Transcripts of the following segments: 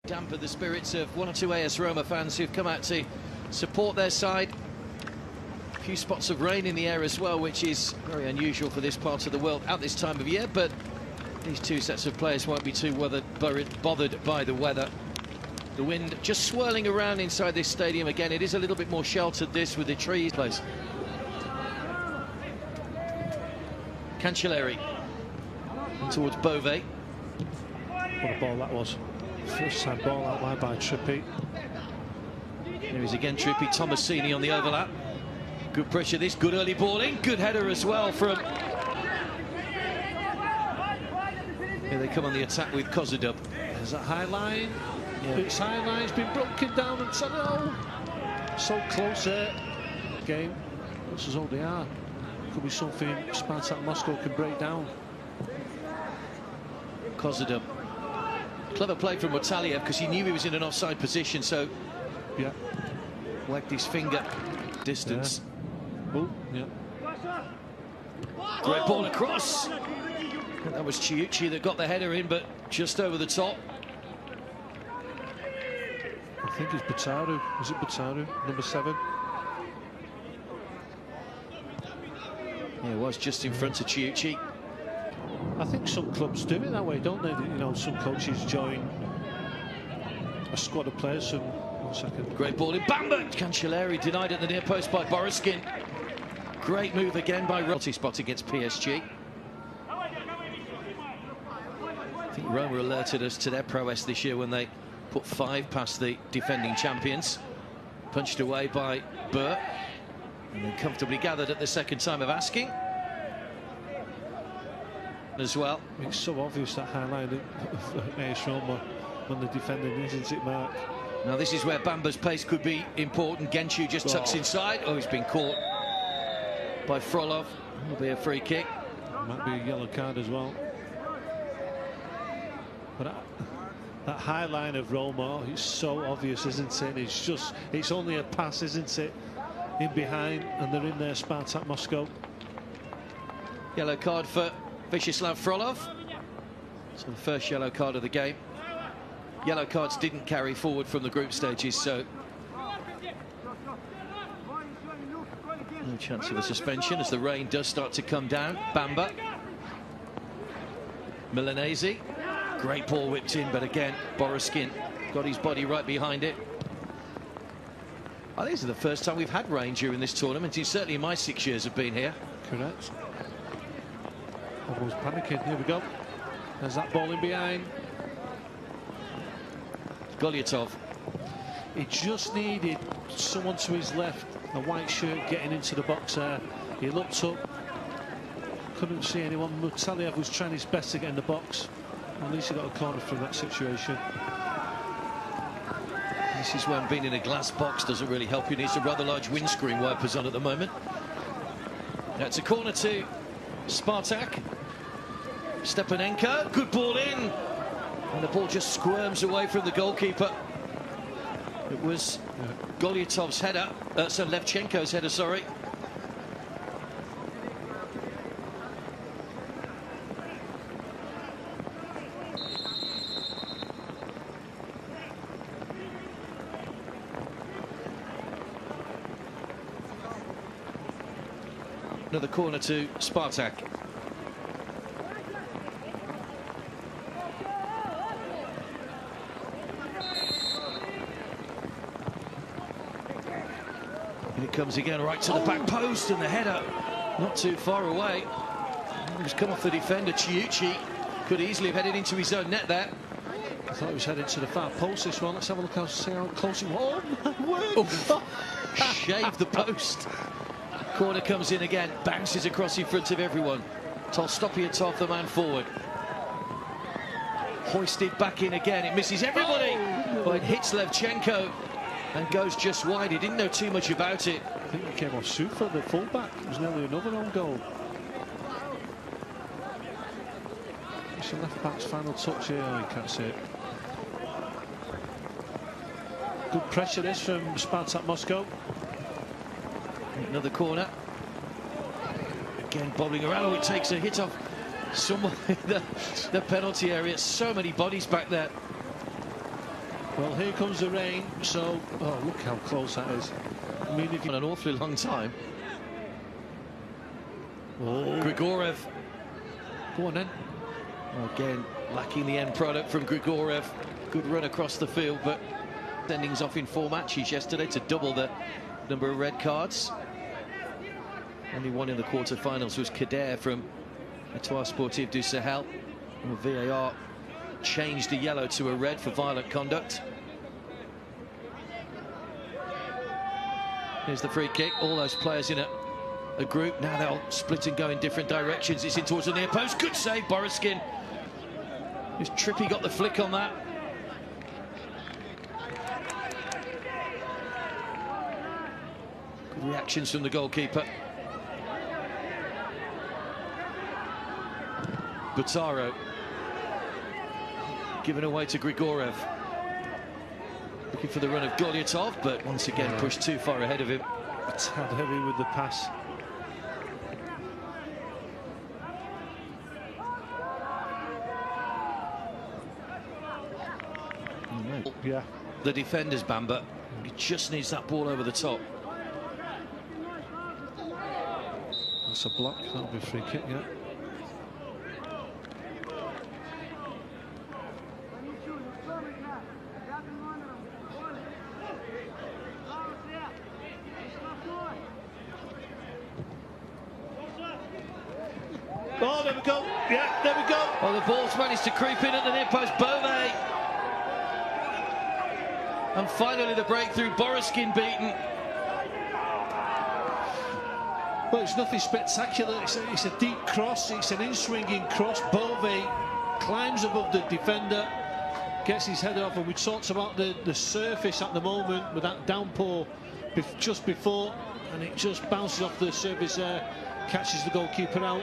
Damper the spirits of one or two AS Roma fans who've come out to support their side. A few spots of rain in the air as well, which is very unusual for this part of the world at this time of year, but these two sets of players won't be too bothered by the weather. The wind just swirling around inside this stadium again. It is a little bit more sheltered, this, with the trees. Cancelleri towards Bove. What a ball that was. First time ball out wide by Trippi. Here is again Trippi. Tomasini on the overlap. Good pressure this, good early ball in. Good header as well from... Here they come on the attack with Kожedub. There's that high line. Yeah. It's high line's been broken down and said, oh, so close there. Game. This is all they are. Could be something Spartak Moscow can break down. Kожedub. Clever play from Mutaliev because he knew he was in an offside position, so yeah, wagged his finger distance. Yeah. Oh, yeah. Great ball across. That was Chiuchi that got the header in, but just over the top. I think it's Bataru. Is it Bataru? Number 7. Yeah, it was just in front of Chiuchi. I think some clubs do it that way, don't they? You know, some coaches join a squad of players. And 1 second. Great ball in. Bamba! Cancelleri denied at the near post by Borishkin. Great move again by Rotti. Spot against PSG. I think Roma alerted us to their prowess this year when they put 5 past the defending champions. Punched away by Burr. And then comfortably gathered at the second time of asking. As well. It's so obvious that highlight of AS Roma when the defending isn't it, Mark? Now this is where Bamba's pace could be important. Gенchu just tucks inside. Oh, he's been caught by Frolov. It'll be a free kick. Might be a yellow card as well. But that high line of Roma, it's so obvious, isn't it? It's only a pass, isn't it? In behind, and they're in there, Spartak Moscow. Yellow card for Vyacheslav Frolov. So the first yellow card of the game. Yellow cards didn't carry forward from the group stages, so no chance of a suspension as the rain does start to come down. Bamba. Milanese. Great ball whipped in, but again, Borishkin got his body right behind it. I think this is the first time we've had rain during this tournament. Certainly in my 6 years of being here. Correct. Almost panicking. Here we go. There's that ball in behind. Golятов. He just needed someone to his left, a white shirt getting into the box there. He looked up, couldn't see anyone. Mutaliev was trying his best to get in the box. At least he got a corner from that situation. This is when being in a glass box doesn't really help you. Needs a rather large windscreen wipers on at the moment. That's a corner to Spartak. Stephanenko, good ball in. And the ball just squirms away from the goalkeeper. It was Golyatov's header, Levchenko's header, sorry. Another corner to Spartak. And it comes again right to the back post, and the header not too far away. He's come off the defender. Chiuchi could easily have headed into his own net there. I thought he was heading to the far post this one. Let's have a look see how close it was. Oh my word! Oh, shaved the post. Corner comes in again, bounces across in front of everyone. Толстопятов, the man forward. Hoisted back in again, it misses everybody. But it hits Levchenko and goes just wide. He didn't know too much about it. I think it came off Sufa, the fullback. It was nearly another own goal. It's the left back's final touch here, you can't see it. Good pressure this from Spartak Moscow. Another corner. Again bobbling around. Oh, it takes a hit off someone in the penalty area. So many bodies back there. Well, here comes the rain, so... Oh, look how close that is. I mean, if you... An awfully long time. Oh. Grigoriev. Go on, then. Again, lacking the end product from Grigoriev. Good run across the field, but sendings off in 4 matches yesterday to double the number of red cards. Only one in the quarterfinals was Kader from Etoile Sportive du Sahel. And VAR changed the yellow to a red for violent conduct. Here's the free kick. All those players in a group. Now they'll split and go in different directions. It's in towards the near post. Good save, Borishkin. Just Trippy got the flick on that. Good reactions from the goalkeeper. Butaro given away to Grigoriev. Looking for the run of Golятов, but once again pushed too far ahead of him. A tad heavy with the pass. Yeah. The defender's Bamba. He just needs that ball over the top. That's a block. That'll be a free kick, yeah. Oh, there we go. Yeah, there we go. Oh, the ball's managed to creep in at the near post. Bove. And finally the breakthrough. Borishkin beaten. Well, it's nothing spectacular. It's a deep cross. It's an in-swinging cross. Bove climbs above the defender, gets his head off, and we talked about the surface at the moment with that downpour just before, and it just bounces off the surface there, catches the goalkeeper out.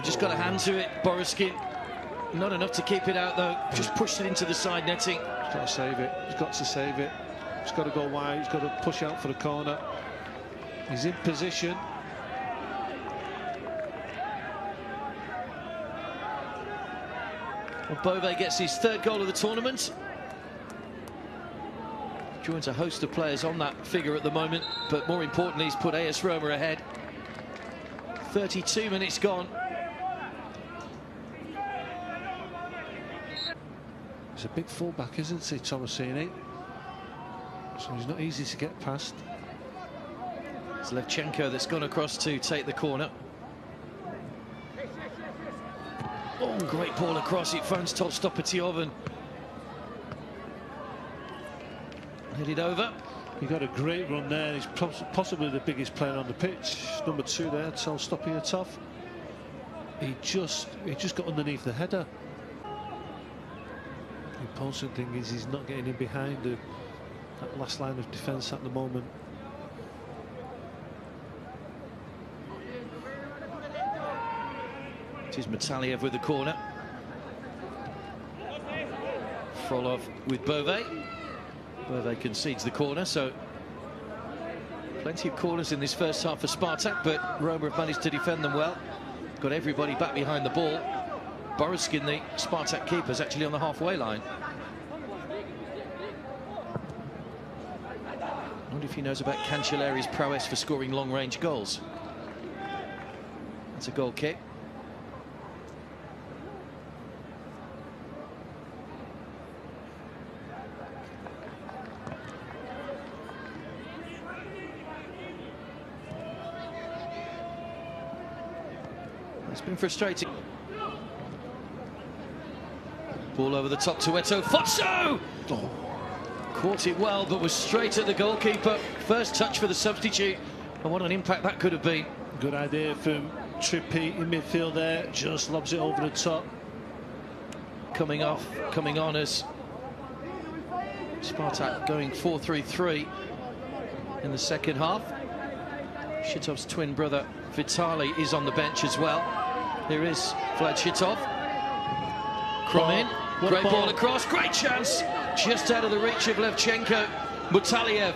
Just got a hand to it, Borishkin. Not enough to keep it out, though. Just pushed it into the side netting. He's got to save it. He's got to save it. He's got to go wide. He's got to push out for the corner. He's in position. Well, Bove gets his 3rd goal of the tournament. Joins a host of players on that figure at the moment, but more importantly, he's put AS Roma ahead. 32 minutes gone. He's a big fullback, isn't he, Tomasini? So he's not easy to get past. It's Levchenko that's gone across to take the corner. Oh, great ball across. It finds Толстопятов and headed over. He got a great run there. He's possibly the biggest player on the pitch. Number 2 there, Толстопятов. He just got underneath the header. The important thing is he's not getting in behind that last line of defence at the moment. It is Mutaliev with the corner. Frolov with Bove. Bove concedes the corner, so plenty of corners in this first half for Spartak, but Roma have managed to defend them well. Got everybody back behind the ball. Borishkin, the Spartak keeper, is actually on the halfway line. I wonder if he knows about Cancellari's prowess for scoring long-range goals. That's a goal kick. It's been frustrating. Ball over the top to Eto. Fotso! Oh. Caught it well, but was straight at the goalkeeper. First touch for the substitute. And what an impact that could have been. Good idea from Trippy in midfield there. Just lobs it over the top. Coming off, coming on as Spartak going 4-3-3 in the second half. Shitov's twin brother Vitali is on the bench as well. Here is Vlad Šitov. Hromin, great ball across, great chance, just out of the reach of Levchenko. Mutaliev,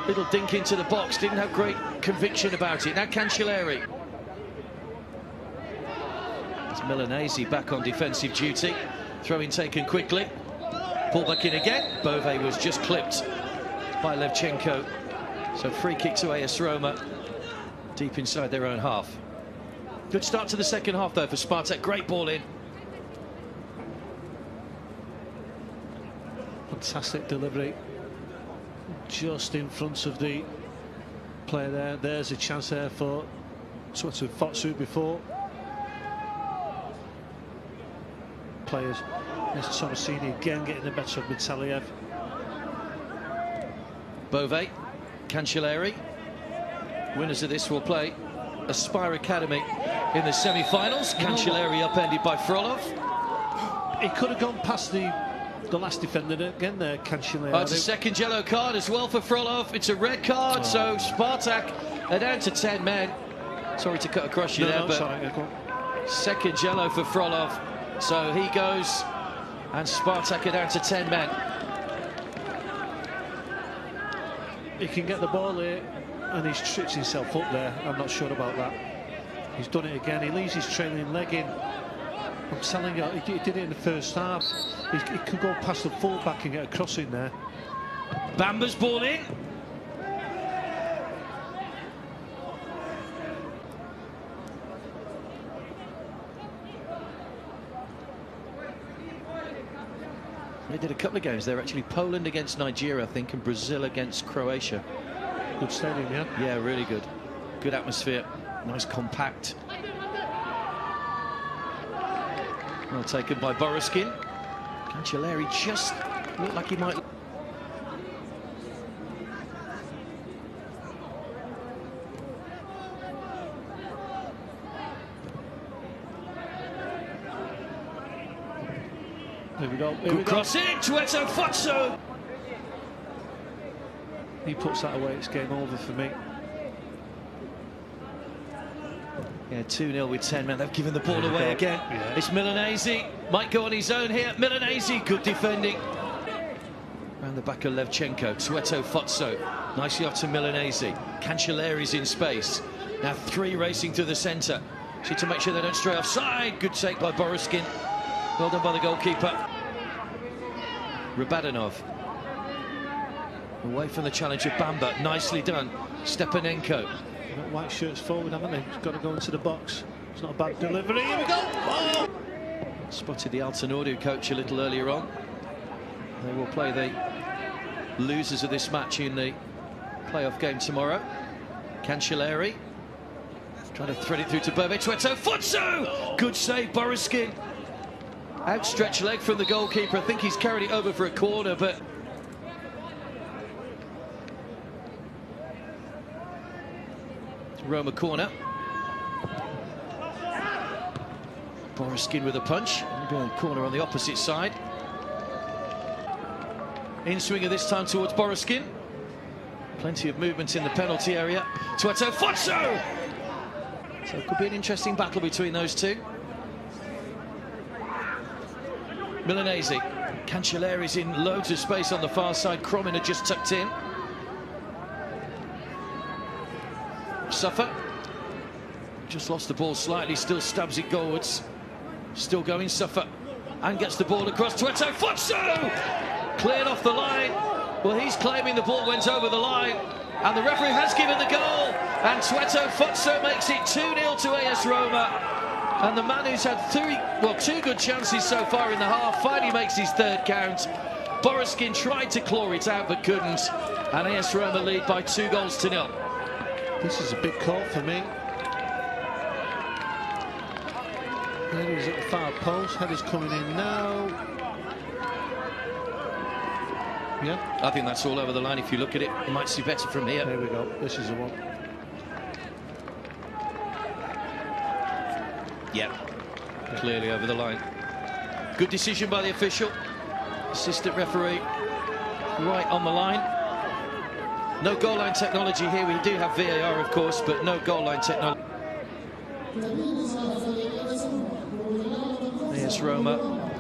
little dink into the box, didn't have great conviction about it. Now Cancellari. It's Milanese back on defensive duty. Throw-in taken quickly. Pull back in again. Bove was just clipped by Levchenko. So free kick to AS Roma, deep inside their own half. Good start to the second half though for Spartak. Great ball in. Fantastic delivery. Just in front of the player there. There's a chance there for Fotsu before. Players. There's Tomasini again getting the better of Mutaliev. Bove, Cancelleri. Winners of this will play Aspire Academy in the semi-finals. Cancelleri upended by Frolov. He could have gone past the last defender again there, Cancelleri. Oh, it's a second yellow card as well for Frolov. It's a red card, so Spartak are down to 10 men. Sorry to cut across you there, but sorry, second yellow for Frolov. So he goes, and Spartak are down to 10 men. He can get the ball here, and he's tripped himself up there. I'm not sure about that. He's done it again. He leaves his trailing leg in. I'm telling you, he did it in the first half. He could go past the full-back and get a cross in there. Bamba's ball in. They did a couple of games there, actually. Poland against Nigeria, I think, and Brazil against Croatia. Good stadium, yeah? Yeah, really good. Good atmosphere. Nice compact. Well taken by Borishkin. Cancelleri just looked like he might... Here we go. Good cross in, Tueto Fotso. He puts that away, it's game over for me. Yeah, 2-0 with 10 men. They've given the ball away again. Yeah. It's Milanese. Might go on his own here. Milanese, good defending. Around the back of Levchenko. Tueto Fotso. Nicely off to Milanese. Cancelleri's in space. Now 3 racing through the centre. See to make sure they don't stray offside. Good take by Borishkin. Well done by the goalkeeper. Rabadanov. Away from the challenge of Bamba. Nicely done. Stepanenko. Got white shirts forward, haven't they? He's got to go into the box. It's not a bad delivery. Here we go. Oh! Spotted the Altenordu coach a little earlier on. They will play the losers of this match in the playoff game tomorrow. Cancelleri. Trying to thread it through to Bove. Tueto Fotso! Good save, Borishkin. Outstretched leg from the goalkeeper. I think he's carried it over for a corner, but... Roma corner. Borishkin with a punch. Corner on the opposite side. In swinger this time towards Borishkin. Plenty of movement in the penalty area. Tueto Fotso! So it could be an interesting battle between those two. Milanese. Cancelleri's in loads of space on the far side. Hромin had just tucked in. Suffer. Just lost the ball slightly, still stabs it goalwards. Still going, Suffer. And gets the ball across. Tueto Fotso! Cleared off the line. Well, he's claiming the ball went over the line. And the referee has given the goal. And Tueto Fotso makes it 2-0 to AS Roma. And the man who's had 2 good chances so far in the half finally makes his 3rd count. Borishkin tried to claw it out but couldn't. And AS Roma lead by 2-0. This is a big call for me. There he's at the far post. Header's coming in now. Yeah. I think that's all over the line. If you look at it, you might see better from here. There we go. This is the one. Yeah, clearly over the line. Good decision by the official. Assistant referee right on the line. No goal line technology here. We do have VAR, of course, but no goal line technology. AS Roma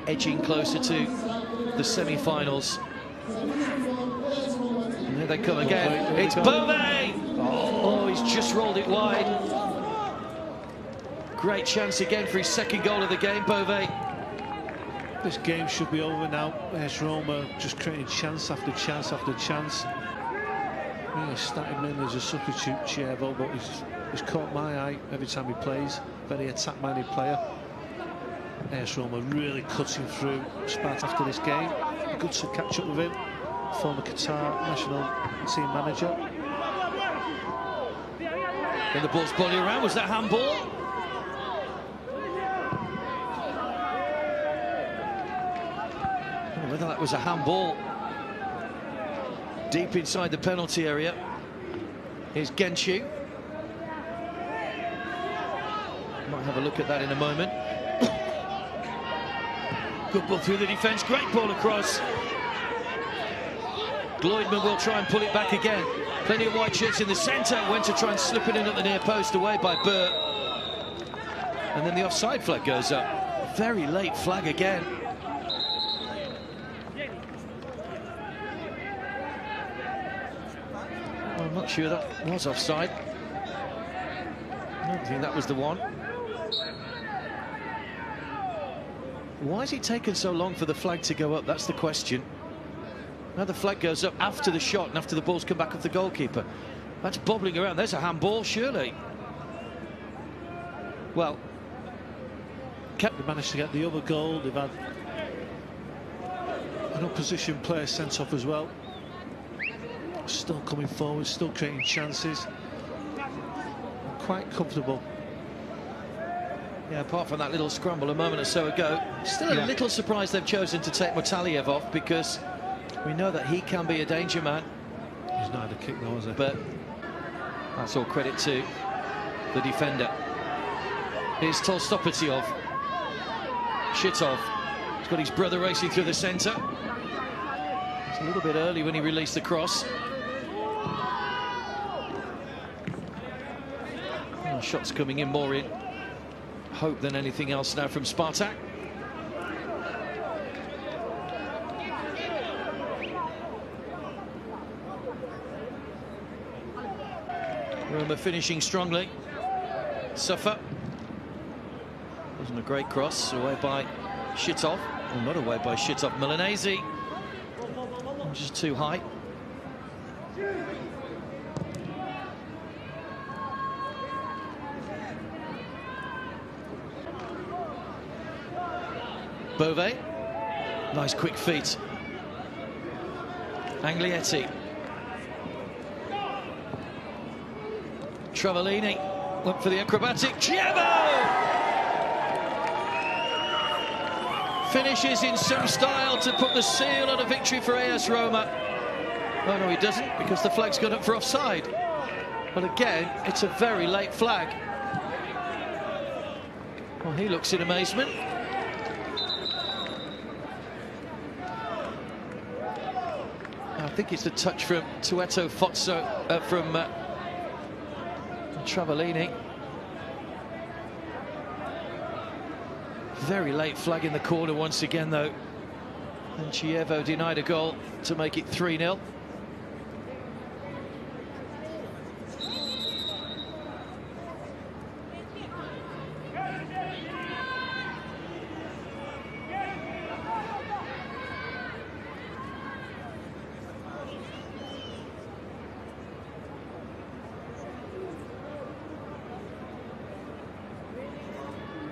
edging closer to the semi-finals. And here they come again. It's Bove! Oh, he's just rolled it wide. Great chance again for his 2nd goal of the game, Bove. This game should be over now. There's Roma just creating chance after chance after chance. Really started mainly as a substitute, Chievo, but he's caught my eye every time he plays. Very attack-minded player. AS Roma really cutting through Spartak after this game. Good to catch up with him. Former Qatar national team manager. And the ball's volley around. Was that handball? Whether that was a handball deep inside the penalty area. Here's Gенchu. Might have a look at that in a moment. Good ball through the defence, great ball across. Gloydman will try and pull it back again. Plenty of white shirts in the centre, went to try and slip it in at the near post, away by Burt. And then the offside flag goes up. Very late flag again. I'm not sure that was offside. I don't think that was the one. Why is it taken so long for the flag to go up? That's the question. Now the flag goes up after the shot and after the ball's come back off the goalkeeper. That's bobbling around. There's a handball, surely. Well, they managed to get the other goal. They've had an opposition player sent off as well. Still coming forward, still creating chances. Quite comfortable. Yeah, apart from that little scramble a moment or so ago, still a little surprised they've chosen to take Mutaliev off, because we know that he can be a danger man. He's not had a kick though, has he? But that's all credit to the defender. Here's Толстопятов. Шитов. He's got his brother racing through the centre. It's a little bit early when he released the cross. Oh, shots coming in more in hope than anything else now from Spartak. Roma finishing strongly. Suffer. Wasn't a great cross, away by Shitov. Well, not away by Shitov. Milanese. Just too high. Bove. Nice quick feet. Anglietti. Travellini went for the acrobatic. Chievo! Finishes in some style to put the seal on a victory for AS Roma. Oh no, he doesn't, because the flag's gone up for offside. But again, it's a very late flag. Well, he looks in amazement. I think it's the touch from Tueto Fozzo, from Travellini. Very late flag in the corner once again, though. And Chievo denied a goal to make it 3-0.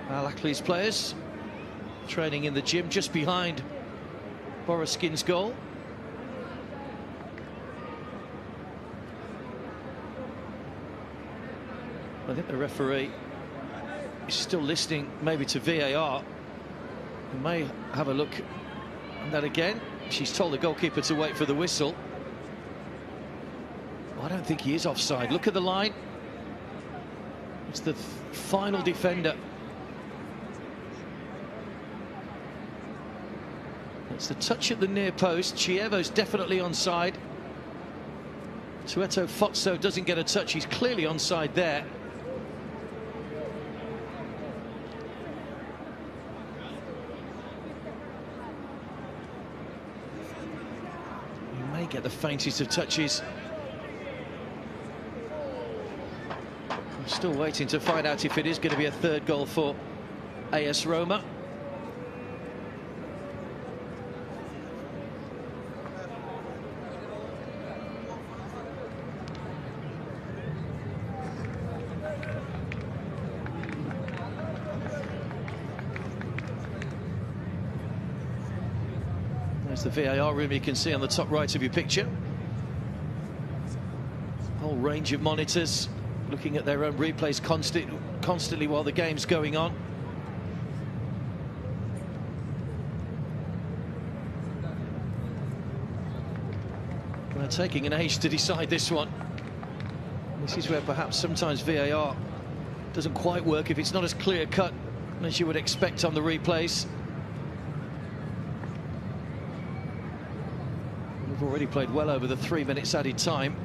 Al-Akhli's players training in the gym just behind Boriskin's goal. I think the referee is still listening maybe to VAR. We may have a look at that again. She's told the goalkeeper to wait for the whistle. I don't think he is offside. Look at the line. It's the final defender. It's the touch at the near post. Chievo's definitely onside. Tueto Fozzo doesn't get a touch. He's clearly onside there. You may get the faintest of touches. I'm still waiting to find out if it is going to be a third goal for AS Roma. There's the VAR room you can see on the top right of your picture. Whole range of monitors looking at their own replays constantly while the game's going on. They're taking an age to decide this one. This is where perhaps sometimes VAR doesn't quite work if it's not as clear-cut as you would expect on the replays. We've already played well over the 3 minutes added time.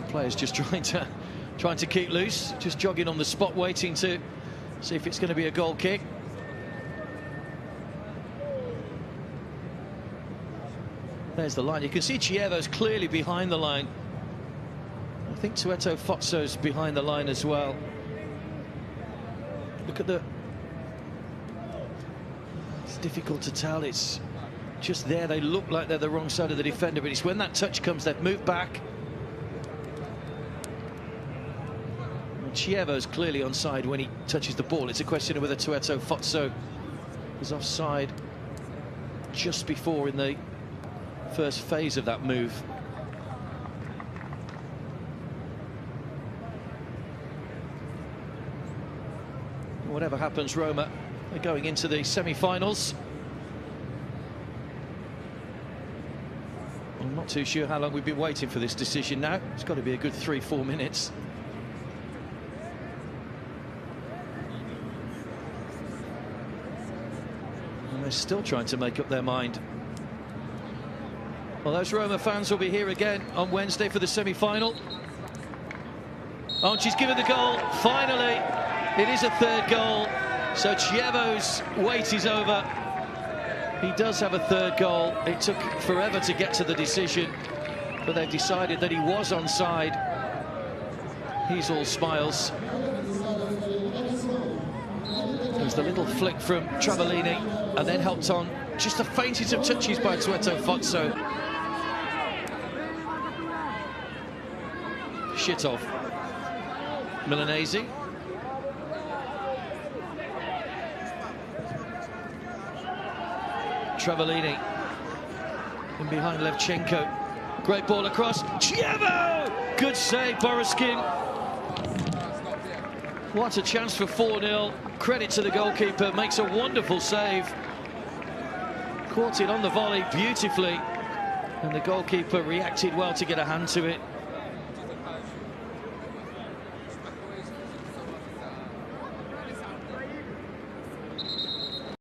Players just trying to keep loose, just jogging on the spot, waiting to see if it's going to be a goal kick. There's the line. You can see Chievo's clearly behind the line. I think Tueto Fotso's behind the line as well. Look at the... It's difficult to tell. It's just there. They look like they're the wrong side of the defender, but it's when that touch comes, they've moved back. Chievo's clearly onside when he touches the ball. It's a question of whether Tueto Fotso is offside just before in the first phase of that move. Whatever happens, Roma are going into the semi-finals. I'm not too sure how long we've been waiting for this decision now. It's got to be a good 3-4 minutes. Still trying to make up their mind. Well, those Roma fans will be here again on Wednesday for the semi-final. Oh, and she's given the goal. Finally, it is a third goal. So Chievo's wait is over. He does have a third goal. It took forever to get to the decision, but they've decided that he was onside. He's all smiles. There's the little flick from Travellini, and then helped on just the faintest of touches by Tueto Fotso. Shitov, Milanese. Travellini in behind Levchenko. Great ball across. Chievo! Good save, Borishkin. What a chance for 4-0. Credit to the goalkeeper, makes a wonderful save. Caught it on the volley beautifully, and the goalkeeper reacted well to get a hand to it.